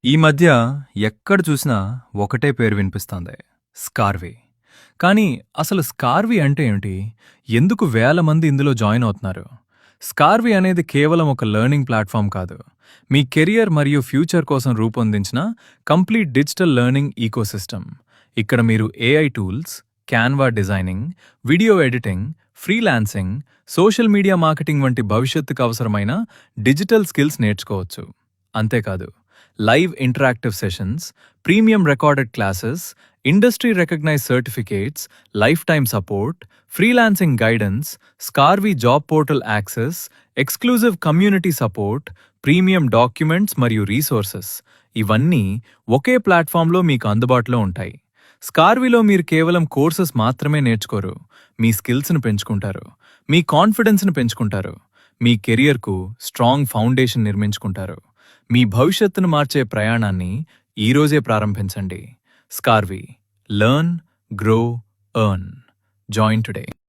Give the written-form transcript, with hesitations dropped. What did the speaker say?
ఈ మధ్య ఎక్కడ చూసినా ఒకటే పేరు వినిపిస్తోంది. స్కార్వీ. కానీ అసలు స్కార్వీ అంటే ఏమిటి? ఎందుకు వేల మంది ఇందులో జాయిన్ అవుతున్నారు? స్కార్వీ అనేది కేవలం ఒక లెర్నింగ్ ప్లాట్‌ఫార్మ్ కాదు. మీ కెరియర్ మరియు ఫ్యూచర్ కోసం రూపొందించిన కంప్లీట్ డిజిటల్ లెర్నింగ్ ఈకోసిస్టమ్. ఇక్కడ మీరు AI tools, Canva designing, video editing, freelancing, social media marketing వంటి భవిష్యత్తుకు అవసరమైన డిజిటల్ స్కిల్స్ నేర్చుకోవచ్చు. అంతేకాదు, live interactive sessions, premium recorded classes, industry recognised certificates, lifetime support, freelancing guidance, Scarvy job portal access, exclusive community support, premium documents మరియు resources ఇవన్నీ ఒకే ప్లాట్ఫామ్లో మీకు అందుబాటులో ఉంటాయి. స్కార్వీలో మీరు కేవలం కోర్సెస్ మాత్రమే నేర్చుకోరు, మీ స్కిల్స్ను పెంచుకుంటారు, మీ కాన్ఫిడెన్స్ను పెంచుకుంటారు, మీ కెరియర్కు స్ట్రాంగ్ ఫౌండేషన్ నిర్మించుకుంటారు. మీ భవిష్యత్తును మార్చే ప్రయాణాన్ని ఈరోజే ప్రారంభించండి. Scarvy. Learn, grow, earn. Join today.